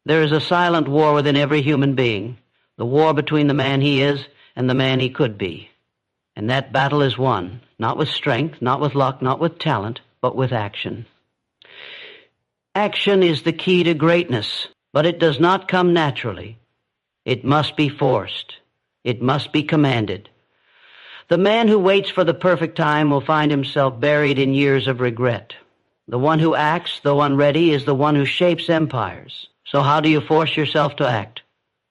There is a silent war within every human being, the war between the man he is and the man he could be. And that battle is won, not with strength, not with luck, not with talent, but with action. Action is the key to greatness, but it does not come naturally. It must be forced. It must be commanded. The man who waits for the perfect time will find himself buried in years of regret. The one who acts, though unready, is the one who shapes empires. So how do you force yourself to act?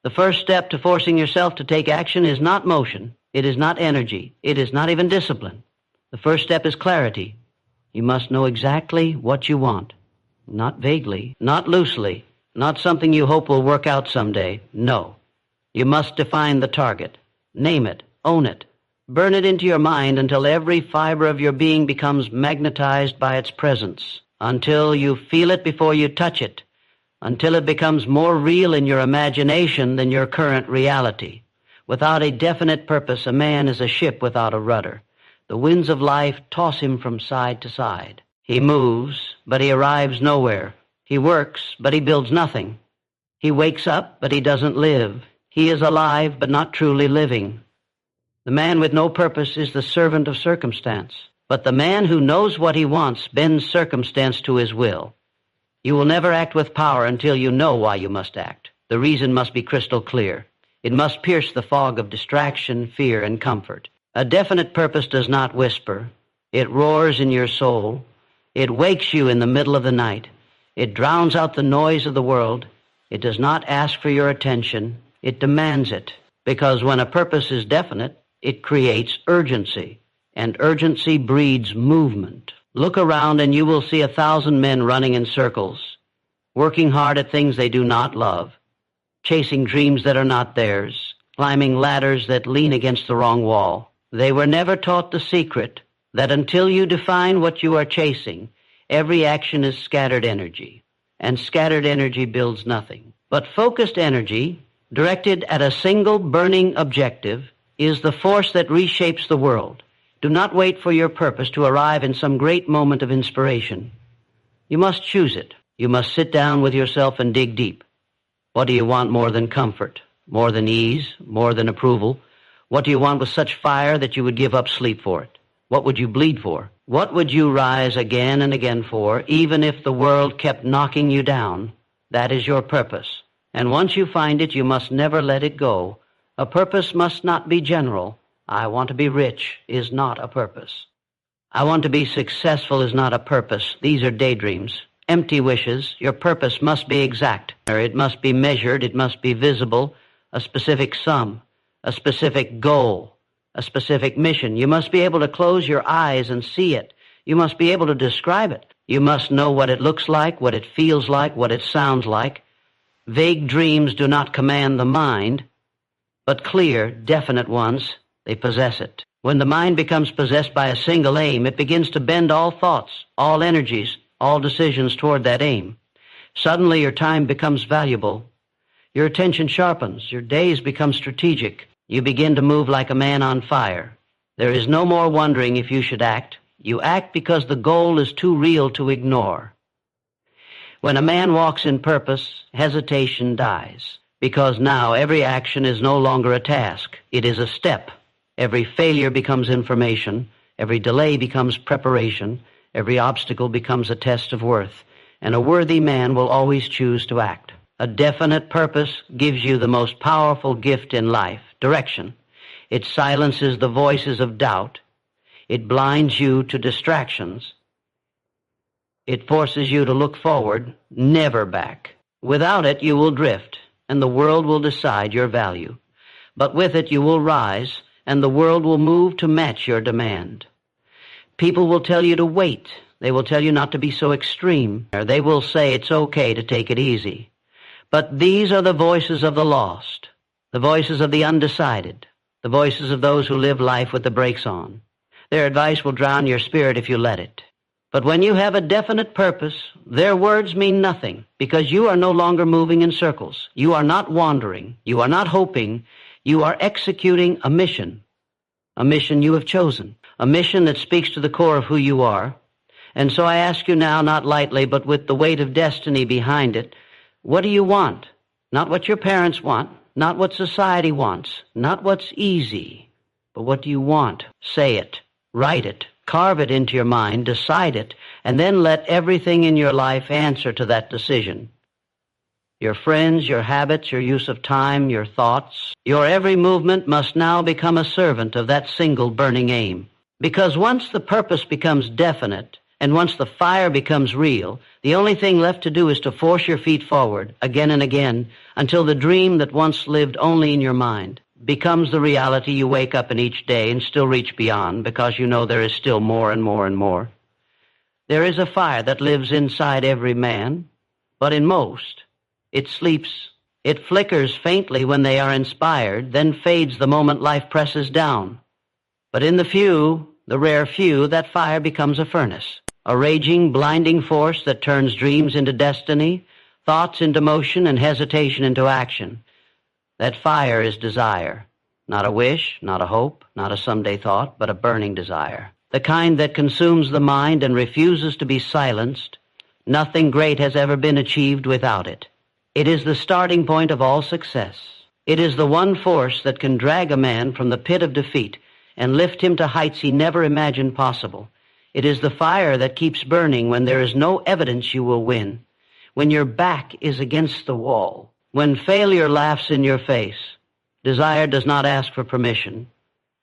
The first step to forcing yourself to take action is not motion. It is not energy. It is not even discipline. The first step is clarity. You must know exactly what you want. Not vaguely, not loosely, not something you hope will work out someday. No. You must define the target. Name it. Own it. Burn it into your mind until every fiber of your being becomes magnetized by its presence, until you feel it before you touch it, until it becomes more real in your imagination than your current reality. Without a definite purpose, a man is a ship without a rudder. The winds of life toss him from side to side. He moves, but he arrives nowhere. He works, but he builds nothing. He wakes up, but he doesn't live. He is alive, but not truly living. The man with no purpose is the servant of circumstance. But the man who knows what he wants bends circumstance to his will. You will never act with power until you know why you must act. The reason must be crystal clear. It must pierce the fog of distraction, fear, and comfort. A definite purpose does not whisper. It roars in your soul. It wakes you in the middle of the night. It drowns out the noise of the world. It does not ask for your attention. It demands it. Because when a purpose is definite, it creates urgency. And urgency breeds movement. Look around and you will see 1,000 men running in circles, working hard at things they do not love, chasing dreams that are not theirs, climbing ladders that lean against the wrong wall. They were never taught the secret that until you define what you are chasing, every action is scattered energy, and scattered energy builds nothing. But focused energy, directed at a single burning objective, is the force that reshapes the world. Do not wait for your purpose to arrive in some great moment of inspiration. You must choose it. You must sit down with yourself and dig deep. What do you want more than comfort, more than ease, more than approval? What do you want with such fire that you would give up sleep for it? What would you bleed for? What would you rise again and again for, even if the world kept knocking you down? That is your purpose. And once you find it, you must never let it go. A purpose must not be general. I want to be rich is not a purpose. I want to be successful is not a purpose. These are daydreams, empty wishes. Your purpose must be exact. It must be measured. It must be visible, a specific sum, a specific goal, a specific mission. You must be able to close your eyes and see it. You must be able to describe it. You must know what it looks like, what it feels like, what it sounds like. Vague dreams do not command the mind, but clear, definite ones, they possess it. When the mind becomes possessed by a single aim, it begins to bend all thoughts, all energies, all decisions toward that aim. Suddenly your time becomes valuable. Your attention sharpens. Your days become strategic. You begin to move like a man on fire. There is no more wondering if you should act. You act because the goal is too real to ignore. When a man walks in purpose, hesitation dies, because now every action is no longer a task. It is a step. Every failure becomes information. Every delay becomes preparation. Every obstacle becomes a test of worth. And a worthy man will always choose to act. A definite purpose gives you the most powerful gift in life, direction. It silences the voices of doubt. It blinds you to distractions. It forces you to look forward, never back. Without it, you will drift, and the world will decide your value. But with it, you will rise, and the world will move to match your demand. People will tell you to wait. They will tell you not to be so extreme. They will say it's okay to take it easy. But these are the voices of the lost, the voices of the undecided, the voices of those who live life with the brakes on. Their advice will drown your spirit if you let it. But when you have a definite purpose, their words mean nothing, because you are no longer moving in circles. You are not wandering. You are not hoping. You are executing a mission you have chosen, a mission that speaks to the core of who you are. And so I ask you now, not lightly, but with the weight of destiny behind it, What do you want? Not what your parents want, not what society wants, not what's easy, but what do you want? Say it, write it, carve it into your mind, decide it, and then let everything in your life answer to that decision. Your friends, your habits, your use of time, your thoughts, your every movement must now become a servant of that single burning aim. Because once the purpose becomes definite, and once the fire becomes real, the only thing left to do is to force your feet forward again and again until the dream that once lived only in your mind becomes the reality you wake up in each day and still reach beyond because you know there is still more and more and more. There is a fire that lives inside every man, but in most, it sleeps. It flickers faintly when they are inspired, then fades the moment life presses down. But in the few, the rare few, that fire becomes a furnace, a raging, blinding force that turns dreams into destiny, thoughts into motion, and hesitation into action. That fire is desire, not a wish, not a hope, not a someday thought, but a burning desire, the kind that consumes the mind and refuses to be silenced. Nothing great has ever been achieved without it. It is the starting point of all success. It is the one force that can drag a man from the pit of defeat and lift him to heights he never imagined possible. It is the fire that keeps burning when there is no evidence you will win, when your back is against the wall, when failure laughs in your face. Desire does not ask for permission.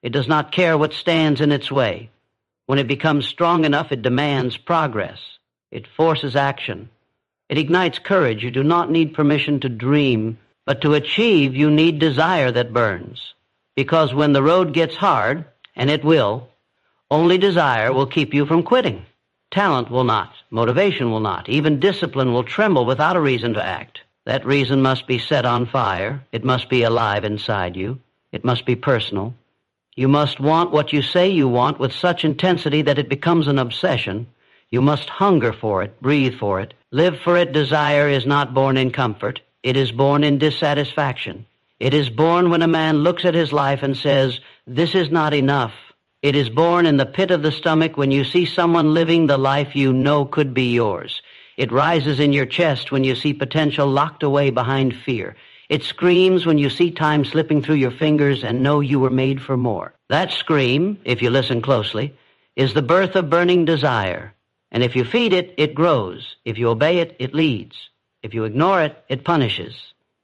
It does not care what stands in its way. When it becomes strong enough, it demands progress. It forces action. It ignites courage. You do not need permission to dream, but to achieve you need desire that burns. Because when the road gets hard, and it will, only desire will keep you from quitting. Talent will not. Motivation will not. Even discipline will tremble without a reason to act. That reason must be set on fire. It must be alive inside you. It must be personal. You must want what you say you want with such intensity that it becomes an obsession. You must hunger for it, breathe for it, live for it. Desire is not born in comfort. It is born in dissatisfaction. It is born when a man looks at his life and says, "This is not enough." It is born in the pit of the stomach when you see someone living the life you know could be yours. It rises in your chest when you see potential locked away behind fear. It screams when you see time slipping through your fingers and know you were made for more. That scream, if you listen closely, is the birth of burning desire. And if you feed it, it grows. If you obey it, it leads. If you ignore it, it punishes.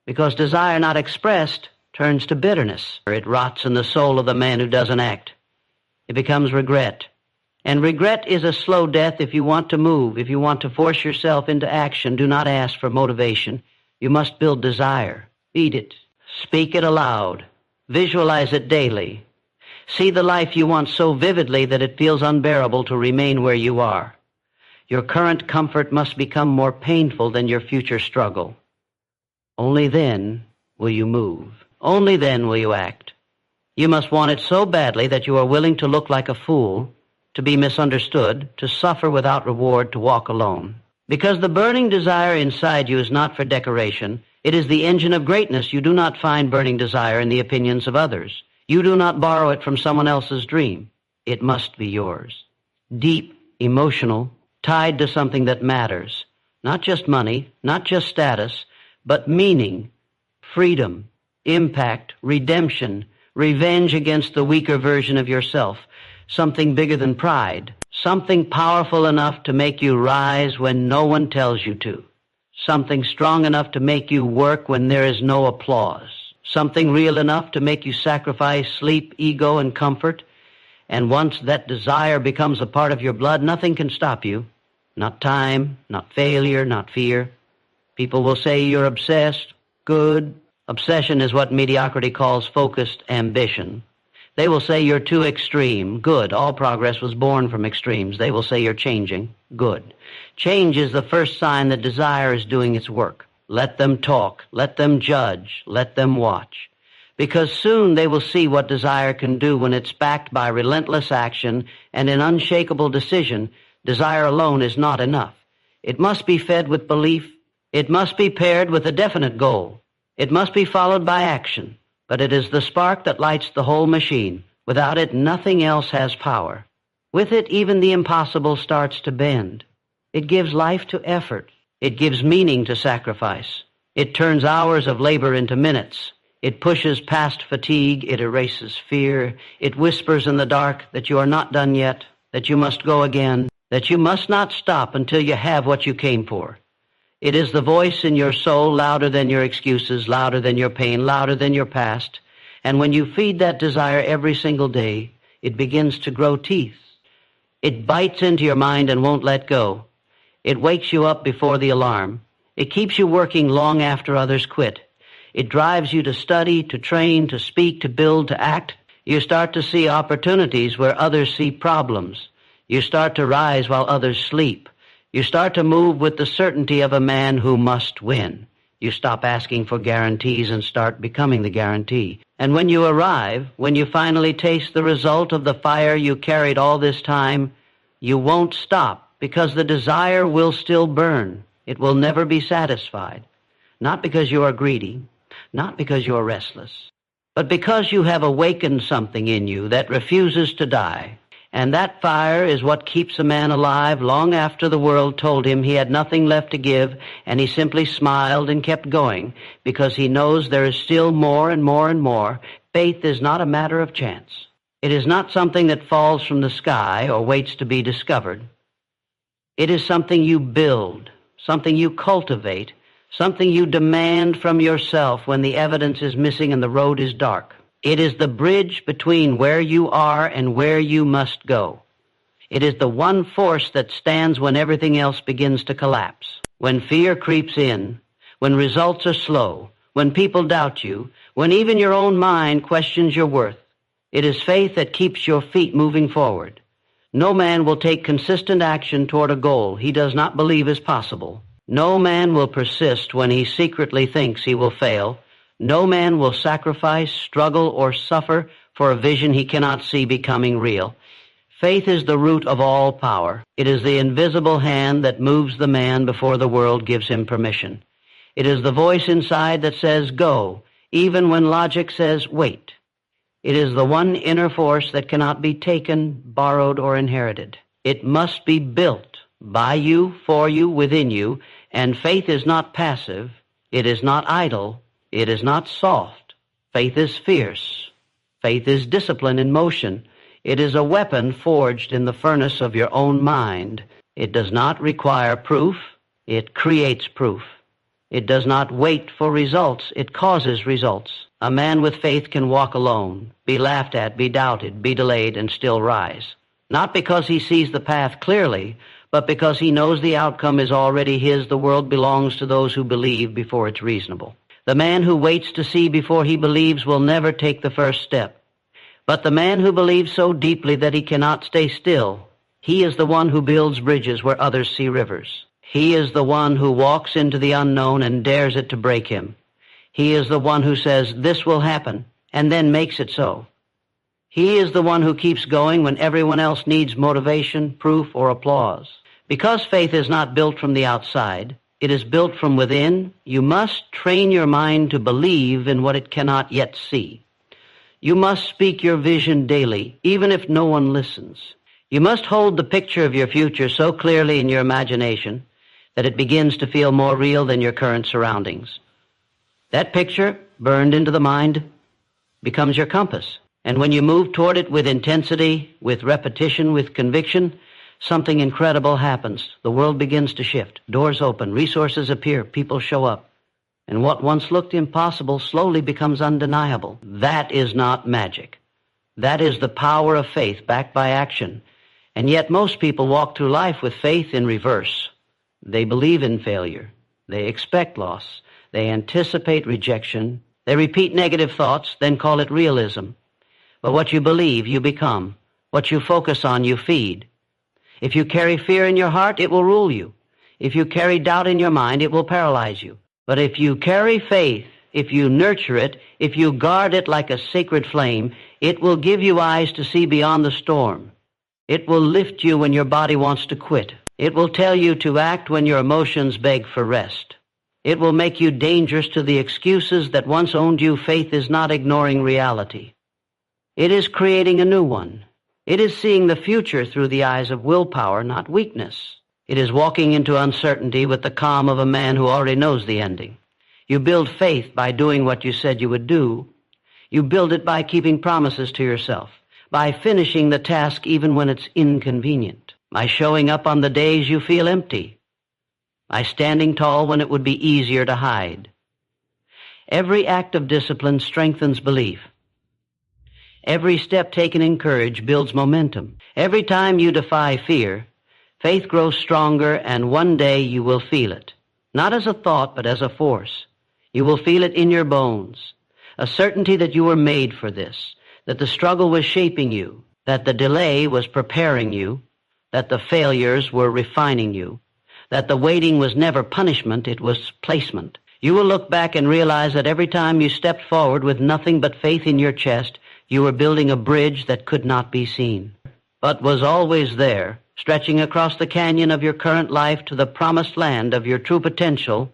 Because desire not expressed turns to bitterness. It rots in the soul of the man who doesn't act. It becomes regret. And regret is a slow death. If you want to move, if you want to force yourself into action, do not ask for motivation. You must build desire. Feed it. Speak it aloud. Visualize it daily. See the life you want so vividly that it feels unbearable to remain where you are. Your current comfort must become more painful than your future struggle. Only then will you move. Only then will you act. You must want it so badly that you are willing to look like a fool, to be misunderstood, to suffer without reward, to walk alone. Because the burning desire inside you is not for decoration. It is the engine of greatness. You do not find burning desire in the opinions of others. You do not borrow it from someone else's dream. It must be yours. Deep, emotional, tied to something that matters. Not just money, not just status, but meaning, freedom, impact, redemption, revenge against the weaker version of yourself, something bigger than pride, something powerful enough to make you rise when no one tells you to, something strong enough to make you work when there is no applause, something real enough to make you sacrifice sleep, ego, and comfort. And once that desire becomes a part of your blood, nothing can stop you. Not time, not failure, not fear. People will say you're obsessed. Good. Obsession is what mediocrity calls focused ambition. They will say you're too extreme. Good. All progress was born from extremes. They will say you're changing. Good. Change is the first sign that desire is doing its work. Let them talk. Let them judge. Let them watch. Because soon they will see what desire can do when it's backed by relentless action and an unshakable decision. Desire alone is not enough. It must be fed with belief. It must be paired with a definite goal. It must be followed by action. But it is the spark that lights the whole machine. Without it, nothing else has power. With it, even the impossible starts to bend. It gives life to effort. It gives meaning to sacrifice. It turns hours of labor into minutes. It pushes past fatigue. It erases fear. It whispers in the dark that you are not done yet, that you must go again, that you must not stop until you have what you came for. It is the voice in your soul louder than your excuses, louder than your pain, louder than your past. And when you feed that desire every single day, it begins to grow teeth. It bites into your mind and won't let go. It wakes you up before the alarm. It keeps you working long after others quit. It drives you to study, to train, to speak, to build, to act. You start to see opportunities where others see problems. You start to rise while others sleep. You start to move with the certainty of a man who must win. You stop asking for guarantees and start becoming the guarantee. And when you arrive, when you finally taste the result of the fire you carried all this time, you won't stop because the desire will still burn. It will never be satisfied. Not because you are greedy, not because you are restless, but because you have awakened something in you that refuses to die. And that fire is what keeps a man alive long after the world told him he had nothing left to give, and he simply smiled and kept going because he knows there is still more and more and more. Faith is not a matter of chance. It is not something that falls from the sky or waits to be discovered. It is something you build, something you cultivate, something you demand from yourself when the evidence is missing and the road is dark. It is the bridge between where you are and where you must go. It is the one force that stands when everything else begins to collapse. When fear creeps in, when results are slow, when people doubt you, when even your own mind questions your worth. It is faith that keeps your feet moving forward. No man will take consistent action toward a goal he does not believe is possible. No man will persist when he secretly thinks he will fail. No man will sacrifice, struggle, or suffer for a vision he cannot see becoming real. Faith is the root of all power. It is the invisible hand that moves the man before the world gives him permission. It is the voice inside that says, go, even when logic says, wait. It is the one inner force that cannot be taken, borrowed, or inherited. It must be built by you, for you, within you, and faith is not passive. It is not idle. It is not soft. Faith is fierce. Faith is discipline in motion. It is a weapon forged in the furnace of your own mind. It does not require proof. It creates proof. It does not wait for results. It causes results. A man with faith can walk alone, be laughed at, be doubted, be delayed, and still rise. Not because he sees the path clearly, but because he knows the outcome is already his. The world belongs to those who believe before it's reasonable. The man who waits to see before he believes will never take the first step. But the man who believes so deeply that he cannot stay still, he is the one who builds bridges where others see rivers. He is the one who walks into the unknown and dares it to break him. He is the one who says, this will happen, and then makes it so. He is the one who keeps going when everyone else needs motivation, proof, or applause. Because faith is not built from the outside, it is built from within. You must train your mind to believe in what it cannot yet see. You must speak your vision daily, even if no one listens. You must hold the picture of your future so clearly in your imagination that it begins to feel more real than your current surroundings. That picture, burned into the mind, becomes your compass. And when you move toward it with intensity, with repetition, with conviction, something incredible happens. The world begins to shift. Doors open. Resources appear. People show up. And what once looked impossible slowly becomes undeniable. That is not magic. That is the power of faith backed by action. And yet most people walk through life with faith in reverse. They believe in failure. They expect loss. They anticipate rejection. They repeat negative thoughts, then call it realism. But what you believe, you become. What you focus on, you feed. If you carry fear in your heart, it will rule you. If you carry doubt in your mind, it will paralyze you. But if you carry faith, if you nurture it, if you guard it like a sacred flame, it will give you eyes to see beyond the storm. It will lift you when your body wants to quit. It will tell you to act when your emotions beg for rest. It will make you dangerous to the excuses that once owned you. Faith is not ignoring reality. It is creating a new one. It is seeing the future through the eyes of willpower, not weakness. It is walking into uncertainty with the calm of a man who already knows the ending. You build faith by doing what you said you would do. You build it by keeping promises to yourself, by finishing the task even when it's inconvenient, by showing up on the days you feel empty, by standing tall when it would be easier to hide. Every act of discipline strengthens belief. Every step taken in courage builds momentum. Every time you defy fear, faith grows stronger, and one day you will feel it, not as a thought, but as a force. You will feel it in your bones, a certainty that you were made for this, that the struggle was shaping you, that the delay was preparing you, that the failures were refining you, that the waiting was never punishment, it was placement. You will look back and realize that every time you stepped forward with nothing but faith in your chest, you were building a bridge that could not be seen, but was always there, stretching across the canyon of your current life to the promised land of your true potential.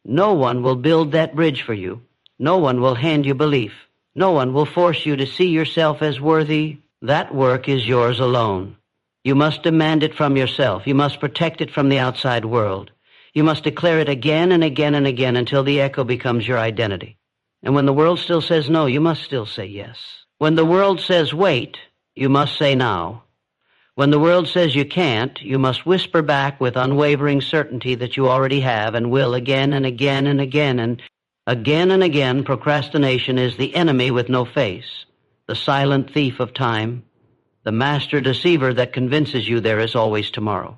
No one will build that bridge for you. No one will hand you belief. No one will force you to see yourself as worthy. That work is yours alone. You must demand it from yourself. You must protect it from the outside world. You must declare it again and again and again until the echo becomes your identity. And when the world still says no, you must still say yes. When the world says wait, you must say now. When the world says you can't, you must whisper back with unwavering certainty that you already have and will again and again and again. And again, procrastination is the enemy with no face, the silent thief of time, the master deceiver that convinces you there is always tomorrow.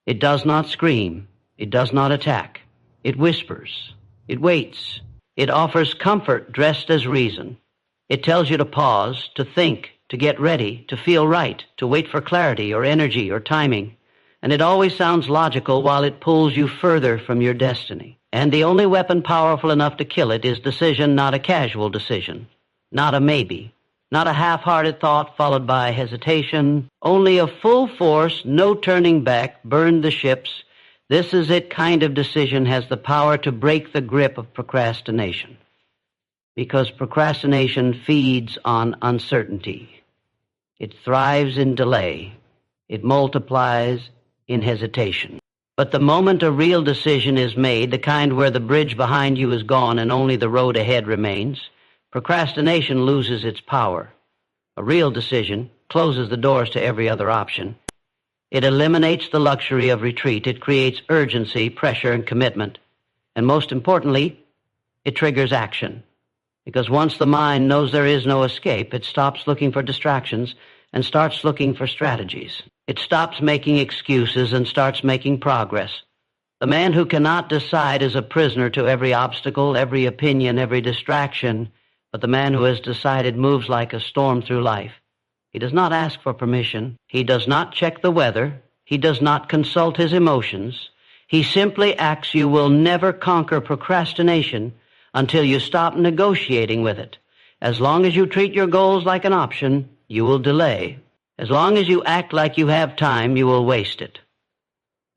It does not scream. It does not attack. It whispers. It waits. It offers comfort dressed as reason. It tells you to pause, to think, to get ready, to feel right, to wait for clarity or energy or timing. And it always sounds logical while it pulls you further from your destiny. And the only weapon powerful enough to kill it is decision, not a casual decision, not a maybe, not a half-hearted thought followed by hesitation. Only a full force, no turning back, burn the ships. This is it kind of decision has the power to break the grip of procrastination. Because procrastination feeds on uncertainty. It thrives in delay. It multiplies in hesitation. But the moment a real decision is made, the kind where the bridge behind you is gone and only the road ahead remains, procrastination loses its power. A real decision closes the doors to every other option. It eliminates the luxury of retreat. It creates urgency, pressure, and commitment. And most importantly, it triggers action. Because once the mind knows there is no escape, it stops looking for distractions and starts looking for strategies. It stops making excuses and starts making progress. The man who cannot decide is a prisoner to every obstacle, every opinion, every distraction, but the man who has decided moves like a storm through life. He does not ask for permission. He does not check the weather. He does not consult his emotions. He simply acts. You will never conquer procrastination until you stop negotiating with it. As long as you treat your goals like an option, you will delay. As long as you act like you have time, you will waste it.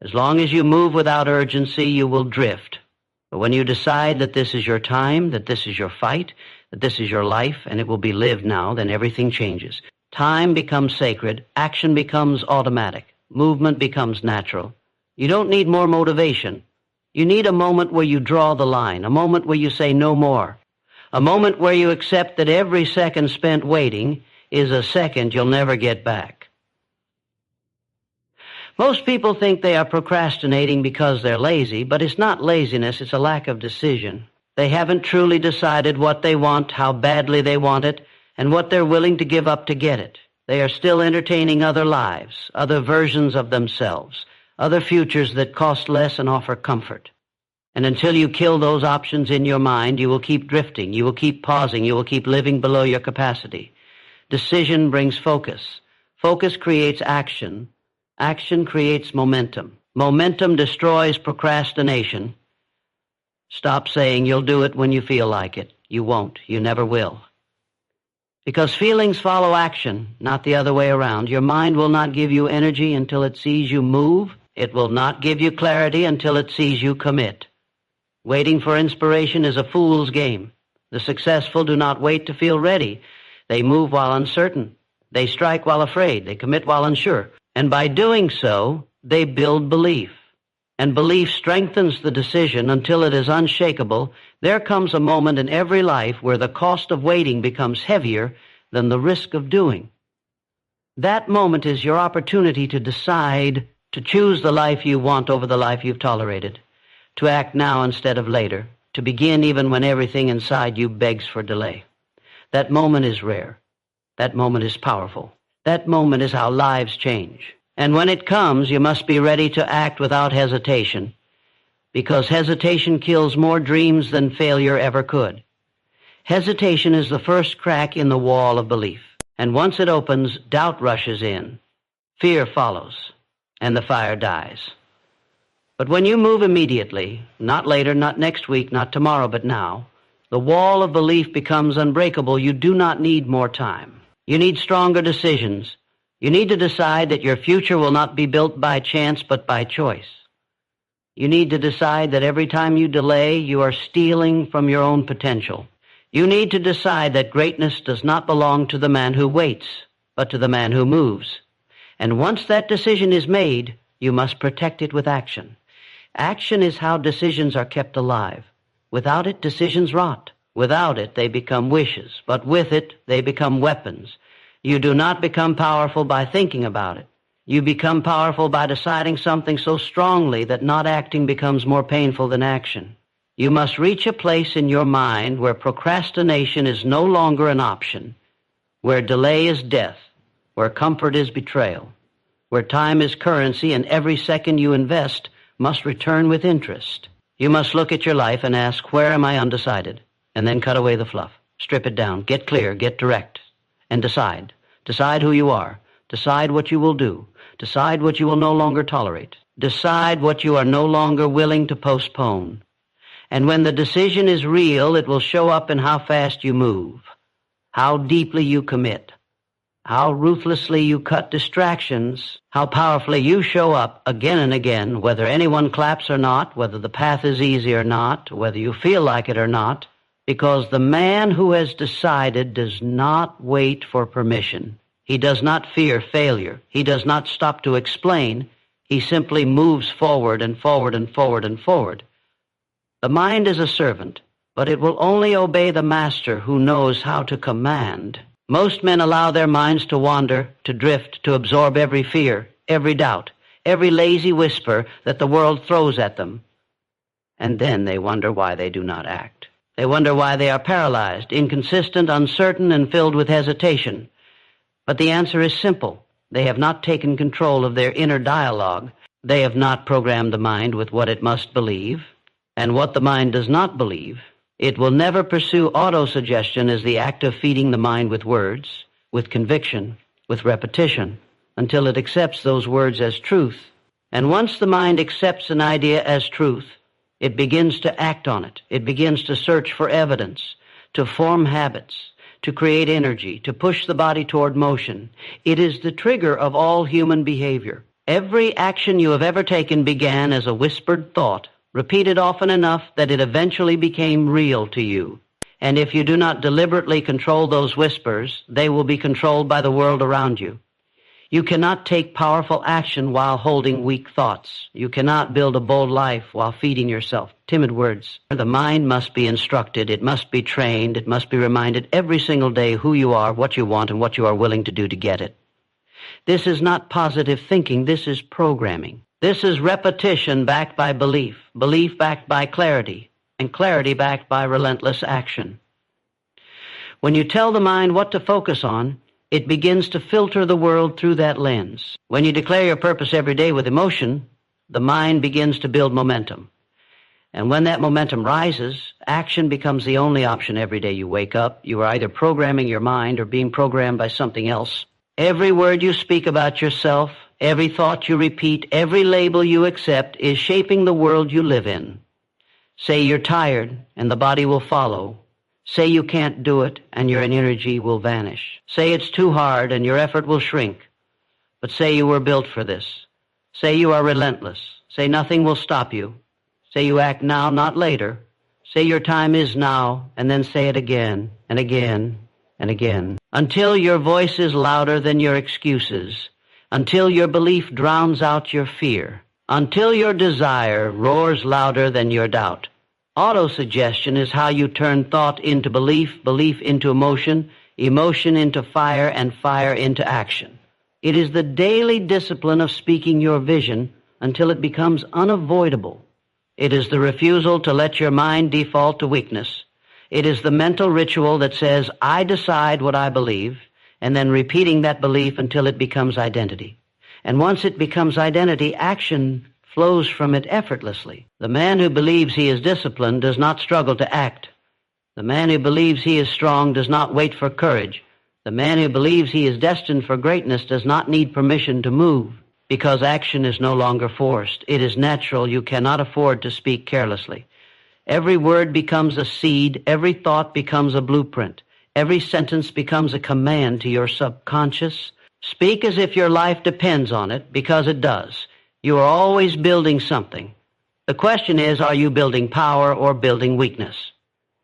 As long as you move without urgency, you will drift. But when you decide that this is your time, that this is your fight, that this is your life, and it will be lived now, then everything changes. Time becomes sacred. Action becomes automatic. Movement becomes natural. You don't need more motivation. You need a moment where you draw the line, a moment where you say no more, a moment where you accept that every second spent waiting is a second you'll never get back. Most people think they are procrastinating because they're lazy, but it's not laziness, it's a lack of decision. They haven't truly decided what they want, how badly they want it, and what they're willing to give up to get it. They are still entertaining other lives, other versions of themselves, other futures that cost less and offer comfort. And until you kill those options in your mind, you will keep drifting, you will keep pausing, you will keep living below your capacity. Decision brings focus. Focus creates action. Action creates momentum. Momentum destroys procrastination. Stop saying you'll do it when you feel like it. You won't. You never will. Because feelings follow action, not the other way around. Your mind will not give you energy until it sees you move. It will not give you clarity until it sees you commit. Waiting for inspiration is a fool's game. The successful do not wait to feel ready. They move while uncertain. They strike while afraid. They commit while unsure. And by doing so, they build belief. And belief strengthens the decision until it is unshakable. There comes a moment in every life where the cost of waiting becomes heavier than the risk of doing. That moment is your opportunity to decide to choose the life you want over the life you've tolerated, to act now instead of later, to begin even when everything inside you begs for delay. That moment is rare. That moment is powerful. That moment is how lives change. And when it comes, you must be ready to act without hesitation, because hesitation kills more dreams than failure ever could. Hesitation is the first crack in the wall of belief, and once it opens, doubt rushes in. Fear follows, and the fire dies. But when you move immediately, not later, not next week, not tomorrow, but now, the wall of belief becomes unbreakable. You do not need more time. You need stronger decisions. You need to decide that your future will not be built by chance, but by choice. You need to decide that every time you delay, you are stealing from your own potential. You need to decide that greatness does not belong to the man who waits, but to the man who moves. And once that decision is made, you must protect it with action. Action is how decisions are kept alive. Without it, decisions rot. Without it, they become wishes, but with it, they become weapons. You do not become powerful by thinking about it. You become powerful by deciding something so strongly that not acting becomes more painful than action. You must reach a place in your mind where procrastination is no longer an option, where delay is death, where comfort is betrayal, where time is currency and every second you invest must return with interest. You must look at your life and ask, where am I undecided? And then cut away the fluff. Strip it down. Get clear. Get direct. And decide. Decide who you are. Decide what you will do. Decide what you will no longer tolerate. Decide what you are no longer willing to postpone. And when the decision is real, it will show up in how fast you move, how deeply you commit, how ruthlessly you cut distractions, how powerfully you show up again and again, whether anyone claps or not, whether the path is easy or not, whether you feel like it or not, because the man who has decided does not wait for permission. He does not fear failure. He does not stop to explain. He simply moves forward and forward and forward and forward. The mind is a servant, but it will only obey the master who knows how to command. Most men allow their minds to wander, to drift, to absorb every fear, every doubt, every lazy whisper that the world throws at them. And then they wonder why they do not act. They wonder why they are paralyzed, inconsistent, uncertain, and filled with hesitation. But the answer is simple. They have not taken control of their inner dialogue. They have not programmed the mind with what it must believe. And what the mind does not believe, it will never pursue autosuggestion as the act of feeding the mind with words, with conviction, with repetition, until it accepts those words as truth. And once the mind accepts an idea as truth, it begins to act on it. It begins to search for evidence, to form habits, to create energy, to push the body toward motion. It is the trigger of all human behavior. Every action you have ever taken began as a whispered thought, repeated often enough that it eventually became real to you. And if you do not deliberately control those whispers, they will be controlled by the world around you. You cannot take powerful action while holding weak thoughts. You cannot build a bold life while feeding yourself timid words. The mind must be instructed. It must be trained. It must be reminded every single day who you are, what you want, and what you are willing to do to get it. This is not positive thinking. This is programming. This is repetition backed by belief, belief backed by clarity, and clarity backed by relentless action. When you tell the mind what to focus on, it begins to filter the world through that lens. When you declare your purpose every day with emotion, the mind begins to build momentum. And when that momentum rises, action becomes the only option every day you wake up. You are either programming your mind or being programmed by something else. Every word you speak about yourself, every thought you repeat, every label you accept is shaping the world you live in. Say you're tired, and the body will follow. Say you can't do it, and your energy will vanish. Say it's too hard, and your effort will shrink. But say you were built for this. Say you are relentless. Say nothing will stop you. Say you act now, not later. Say your time is now, and then say it again, and again, and again, until your voice is louder than your excuses. until your belief drowns out your fear, until your desire roars louder than your doubt. Autosuggestion is how you turn thought into belief, belief into emotion, emotion into fire, and fire into action. It is the daily discipline of speaking your vision until it becomes unavoidable. It is the refusal to let your mind default to weakness. It is the mental ritual that says, I decide what I believe, and then repeating that belief until it becomes identity. And once it becomes identity, action flows from it effortlessly. The man who believes he is disciplined does not struggle to act. The man who believes he is strong does not wait for courage. The man who believes he is destined for greatness does not need permission to move, because action is no longer forced. It is natural. You cannot afford to speak carelessly. Every word becomes a seed. Every thought becomes a blueprint. Every sentence becomes a command to your subconscious. Speak as if your life depends on it, because it does. You are always building something. The question is, are you building power or building weakness?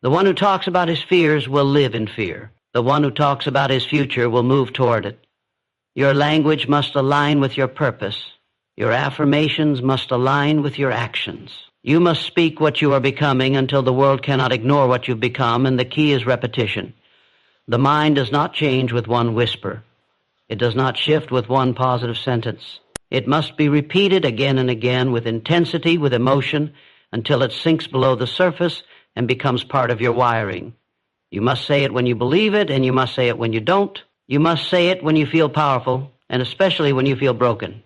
The one who talks about his fears will live in fear. The one who talks about his future will move toward it. Your language must align with your purpose. Your affirmations must align with your actions. You must speak what you are becoming until the world cannot ignore what you've become, and the key is repetition. The mind does not change with one whisper. It does not shift with one positive sentence. It must be repeated again and again with intensity, with emotion, until it sinks below the surface and becomes part of your wiring. You must say it when you believe it, and you must say it when you don't. You must say it when you feel powerful, and especially when you feel broken.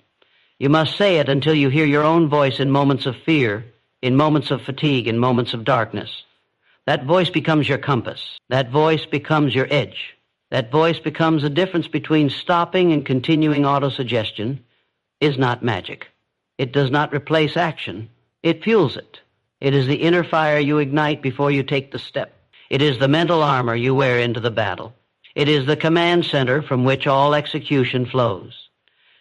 You must say it until you hear your own voice in moments of fear, in moments of fatigue, in moments of darkness. That voice becomes your compass. That voice becomes your edge. That voice becomes the difference between stopping and continuing autosuggestion. Is not magic. It does not replace action. It fuels it. It is the inner fire you ignite before you take the step. It is the mental armor you wear into the battle. It is the command center from which all execution flows.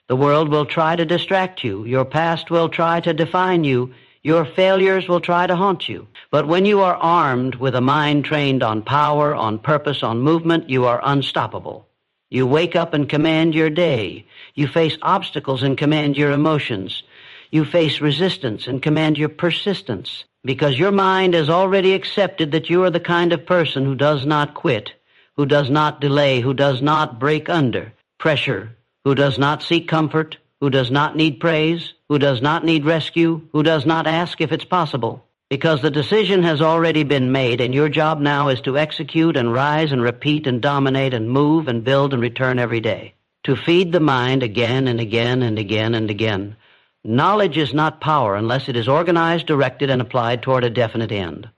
The world will try to distract you. Your past will try to define you. Your failures will try to haunt you. But when you are armed with a mind trained on power, on purpose, on movement, you are unstoppable. You wake up and command your day. You face obstacles and command your emotions. You face resistance and command your persistence, because your mind has already accepted that you are the kind of person who does not quit, who does not delay, who does not break under pressure, who does not seek comfort, who does not need praise, who does not need rescue, who does not ask if it's possible. Because the decision has already been made, and your job now is to execute and rise and repeat and dominate and move and build and return every day. To feed the mind again and again and again and again. Knowledge is not power unless it is organized, directed, and applied toward a definite end.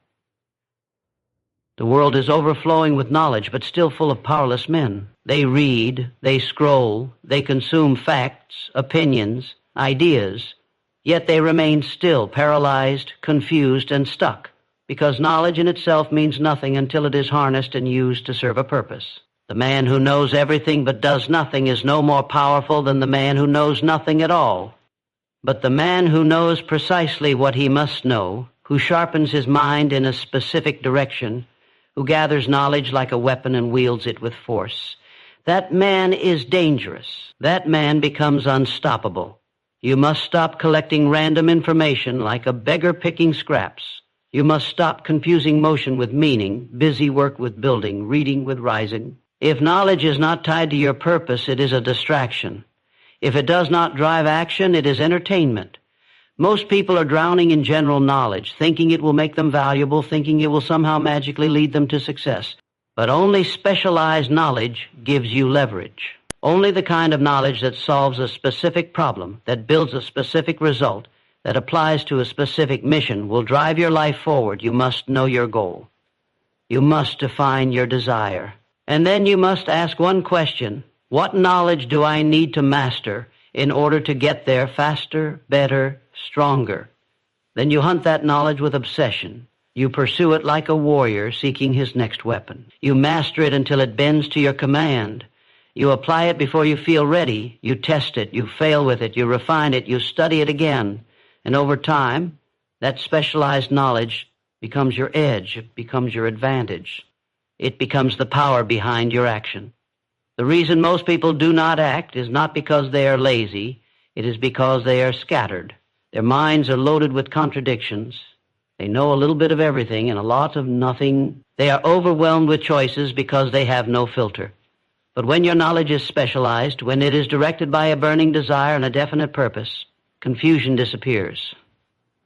The world is overflowing with knowledge, but still full of powerless men. They read, they scroll, they consume facts, opinions, ideas, yet they remain still, paralyzed, confused, and stuck, because knowledge in itself means nothing until it is harnessed and used to serve a purpose. The man who knows everything but does nothing is no more powerful than the man who knows nothing at all. But the man who knows precisely what he must know, who sharpens his mind in a specific direction, who gathers knowledge like a weapon and wields it with force, that man is dangerous. That man becomes unstoppable. You must stop collecting random information like a beggar picking scraps. You must stop confusing motion with meaning, busy work with building, reading with rising. If knowledge is not tied to your purpose, it is a distraction. If it does not drive action, it is entertainment. Most people are drowning in general knowledge, thinking it will make them valuable, thinking it will somehow magically lead them to success. But only specialized knowledge gives you leverage. Only the kind of knowledge that solves a specific problem, that builds a specific result, that applies to a specific mission will drive your life forward. You must know your goal. You must define your desire. And then you must ask one question: what knowledge do I need to master in order to get there faster, better, stronger? Then you hunt that knowledge with obsession. You pursue it like a warrior seeking his next weapon. You master it until it bends to your command. You apply it before you feel ready. You test it. You fail with it. You refine it. You study it again. And over time, that specialized knowledge becomes your edge. It becomes your advantage. It becomes the power behind your action. The reason most people do not act is not because they are lazy. It is because they are scattered. Their minds are loaded with contradictions. They know a little bit of everything and a lot of nothing. They are overwhelmed with choices because they have no filter. But when your knowledge is specialized, when it is directed by a burning desire and a definite purpose, confusion disappears.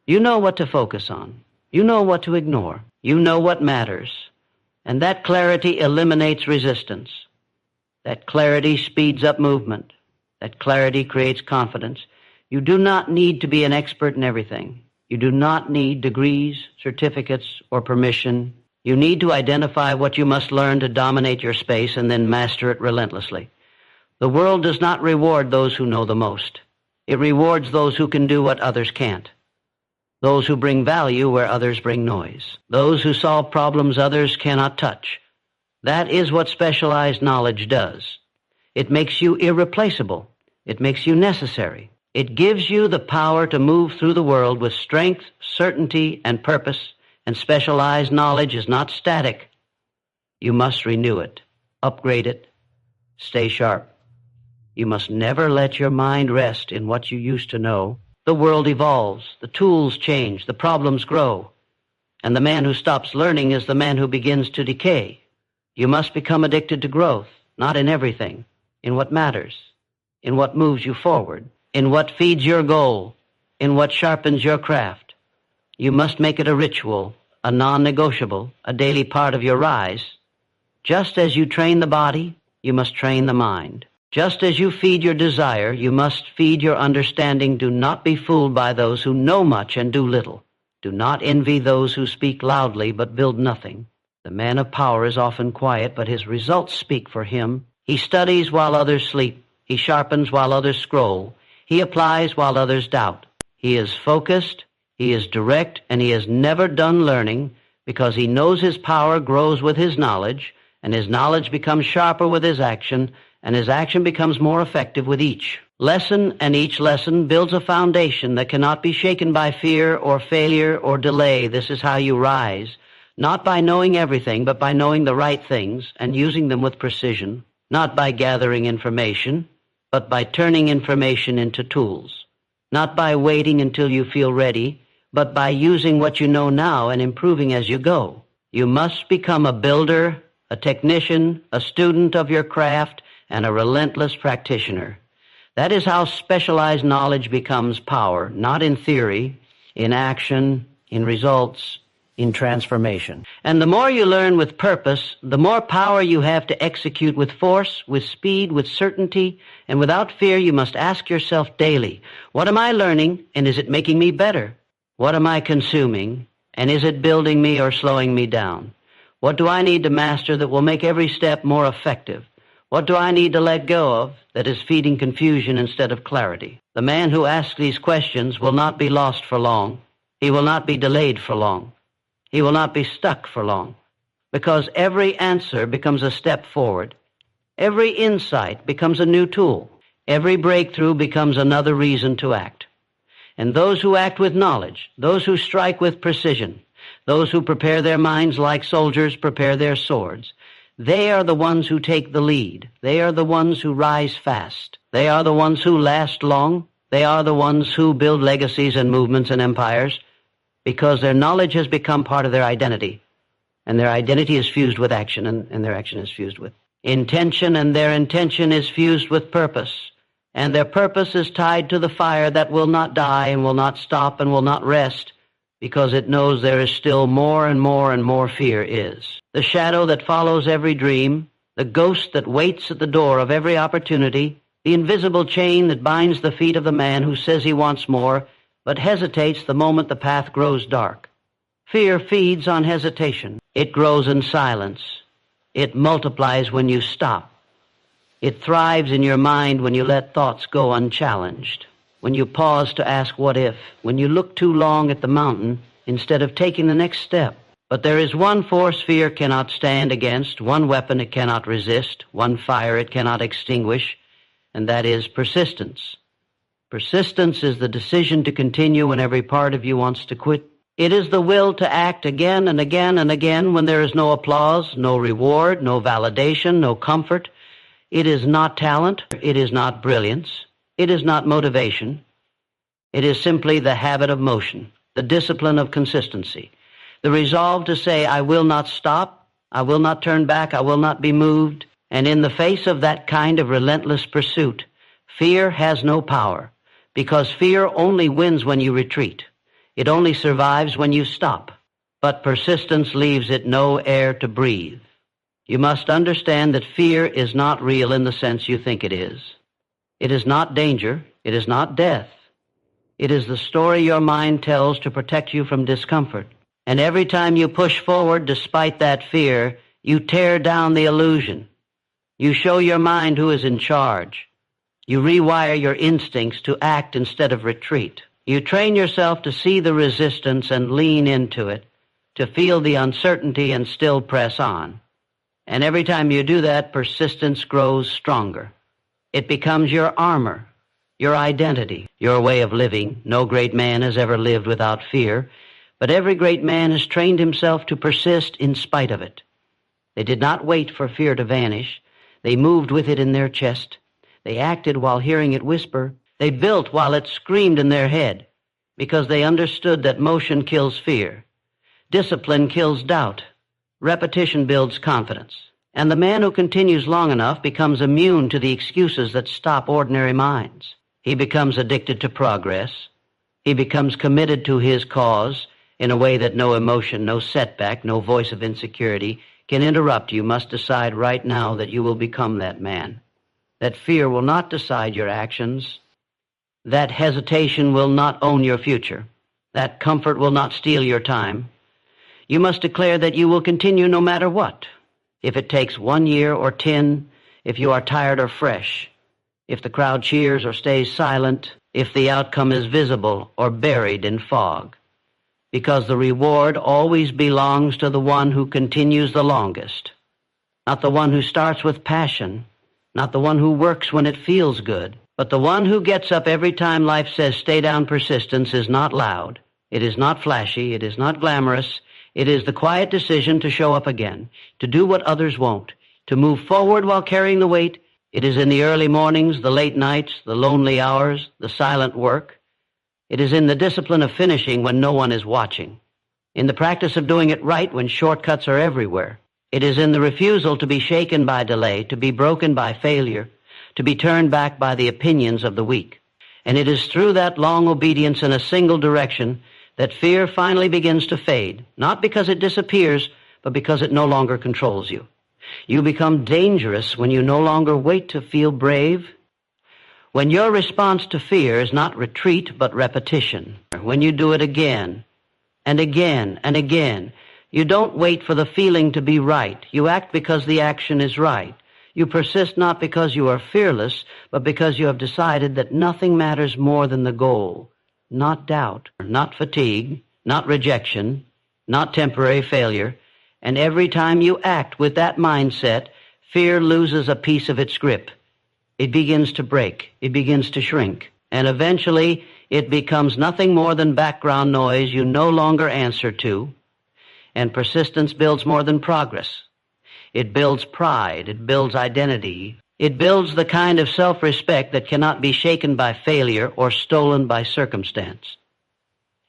You know what to focus on. You know what to ignore. You know what matters. And that clarity eliminates resistance. That clarity speeds up movement. That clarity creates confidence. You do not need to be an expert in everything. You do not need degrees, certificates, or permission. You need to identify what you must learn to dominate your space and then master it relentlessly. The world does not reward those who know the most. It rewards those who can do what others can't. Those who bring value where others bring noise. Those who solve problems others cannot touch. That is what specialized knowledge does. It makes you irreplaceable. It makes you necessary. It gives you the power to move through the world with strength, certainty, and purpose, and specialized knowledge is not static. You must renew it, upgrade it, stay sharp. You must never let your mind rest in what you used to know. The world evolves, the tools change, the problems grow, and the man who stops learning is the man who begins to decay. You must become addicted to growth, not in everything, in what matters, in what moves you forward, in what feeds your goal, in what sharpens your craft. You must make it a ritual, a non-negotiable, a daily part of your rise. Just as you train the body, you must train the mind. Just as you feed your desire, you must feed your understanding. Do not be fooled by those who know much and do little. Do not envy those who speak loudly but build nothing. The man of power is often quiet, but his results speak for him. He studies while others sleep. He sharpens while others scroll. He applies while others doubt. He is focused, he is direct, and he is never done learning because he knows his power grows with his knowledge, and his knowledge becomes sharper with his action, and his action becomes more effective with each lesson, and each lesson builds a foundation that cannot be shaken by fear or failure or delay. This is how you rise, not by knowing everything, but by knowing the right things and using them with precision, not by gathering information, but by turning information into tools, not by waiting until you feel ready, but by using what you know now and improving as you go. You must become a builder, a technician, a student of your craft, and a relentless practitioner. That is how specialized knowledge becomes power, not in theory, in action, in results, in transformation. And the more you learn with purpose, the more power you have to execute with force, with speed, with certainty, and without fear. You must ask yourself daily, what am I learning, and is it making me better? What am I consuming, and is it building me or slowing me down? What do I need to master that will make every step more effective? What do I need to let go of that is feeding confusion instead of clarity? The man who asks these questions will not be lost for long. He will not be delayed for long. He will not be stuck for long, because every answer becomes a step forward. Every insight becomes a new tool. Every breakthrough becomes another reason to act. And those who act with knowledge, those who strike with precision, those who prepare their minds like soldiers prepare their swords, they are the ones who take the lead. They are the ones who rise fast. They are the ones who last long. They are the ones who build legacies and movements and empires, because their knowledge has become part of their identity, and their identity is fused with action, and their action is fused with intention, and their intention is fused with purpose, and their purpose is tied to the fire that will not die and will not stop and will not rest, because it knows there is still more and more and more fear is. The shadow that follows every dream, the ghost that waits at the door of every opportunity, the invisible chain that binds the feet of the man who says he wants more, but hesitates the moment the path grows dark. Fear feeds on hesitation. It grows in silence. It multiplies when you stop. It thrives in your mind when you let thoughts go unchallenged, when you pause to ask what if, when you look too long at the mountain instead of taking the next step. But there is one force fear cannot stand against, one weapon it cannot resist, one fire it cannot extinguish, and that is persistence. Persistence is the decision to continue when every part of you wants to quit. It is the will to act again and again and again when there is no applause, no reward, no validation, no comfort. It is not talent. It is not brilliance. It is not motivation. It is simply the habit of motion, the discipline of consistency, the resolve to say, I will not stop, I will not turn back, I will not be moved. And in the face of that kind of relentless pursuit, fear has no power, because fear only wins when you retreat. It only survives when you stop. But persistence leaves it no air to breathe. You must understand that fear is not real in the sense you think it is. It is not danger. It is not death. It is the story your mind tells to protect you from discomfort. And every time you push forward despite that fear, you tear down the illusion. You show your mind who is in charge. You rewire your instincts to act instead of retreat. You train yourself to see the resistance and lean into it, to feel the uncertainty and still press on. And every time you do that, persistence grows stronger. It becomes your armor, your identity, your way of living. No great man has ever lived without fear, but every great man has trained himself to persist in spite of it. They did not wait for fear to vanish. They moved with it in their chest. They acted while hearing it whisper. They built while it screamed in their head, because they understood that motion kills fear. Discipline kills doubt. Repetition builds confidence. And the man who continues long enough becomes immune to the excuses that stop ordinary minds. He becomes addicted to progress. He becomes committed to his cause in a way that no emotion, no setback, no voice of insecurity can interrupt. You must decide right now that you will become that man. That fear will not decide your actions. That hesitation will not own your future. That comfort will not steal your time. You must declare that you will continue no matter what. If it takes 1 year or 10, if you are tired or fresh, if the crowd cheers or stays silent, if the outcome is visible or buried in fog. Because the reward always belongs to the one who continues the longest, not the one who starts with passion, not the one who works when it feels good, but the one who gets up every time life says stay down. Persistence is not loud. It is not flashy. It is not glamorous. It is the quiet decision to show up again, to do what others won't, to move forward while carrying the weight. It is in the early mornings, the late nights, the lonely hours, the silent work. It is in the discipline of finishing when no one is watching, in the practice of doing it right when shortcuts are everywhere. It is in the refusal to be shaken by delay, to be broken by failure, to be turned back by the opinions of the weak. And it is through that long obedience in a single direction that fear finally begins to fade, not because it disappears, but because it no longer controls you. You become dangerous when you no longer wait to feel brave. When your response to fear is not retreat, but repetition. When you do it again and again and again, you don't wait for the feeling to be right. You act because the action is right. You persist not because you are fearless, but because you have decided that nothing matters more than the goal. Not doubt, not fatigue, not rejection, not temporary failure. And every time you act with that mindset, fear loses a piece of its grip. It begins to break. It begins to shrink. And eventually, it becomes nothing more than background noise you no longer answer to. And persistence builds more than progress. It builds pride. It builds identity. It builds the kind of self-respect that cannot be shaken by failure or stolen by circumstance.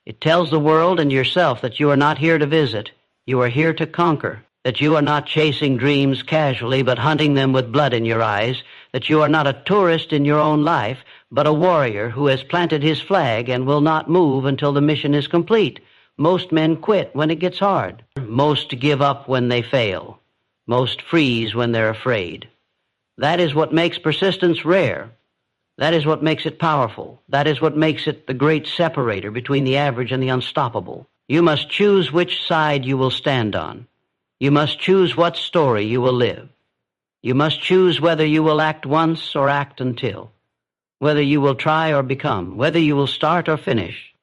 It tells the world and yourself that you are not here to visit. You are here to conquer. That you are not chasing dreams casually, but hunting them with blood in your eyes. That you are not a tourist in your own life, but a warrior who has planted his flag and will not move until the mission is complete. Most men quit when it gets hard. Most give up when they fail. Most freeze when they're afraid. That is what makes persistence rare. That is what makes it powerful. That is what makes it the great separator between the average and the unstoppable. You must choose which side you will stand on. You must choose what story you will live. You must choose whether you will act once or act until, whether you will try or become, whether you will start or finish.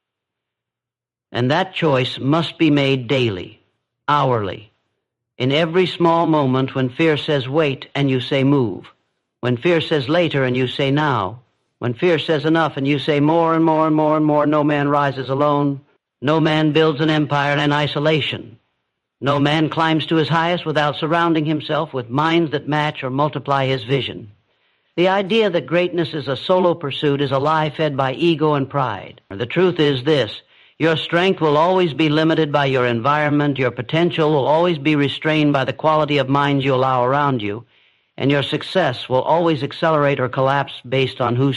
And that choice must be made daily, hourly, in every small moment when fear says wait and you say move, when fear says later and you say now, when fear says enough and you say more and more and more and more. No man rises alone. No man builds an empire in isolation. No man climbs to his highest without surrounding himself with minds that match or multiply his vision. The idea that greatness is a solo pursuit is a lie fed by ego and pride. The truth is this: your strength will always be limited by your environment, your potential will always be restrained by the quality of minds you allow around you, and your success will always accelerate or collapse based on who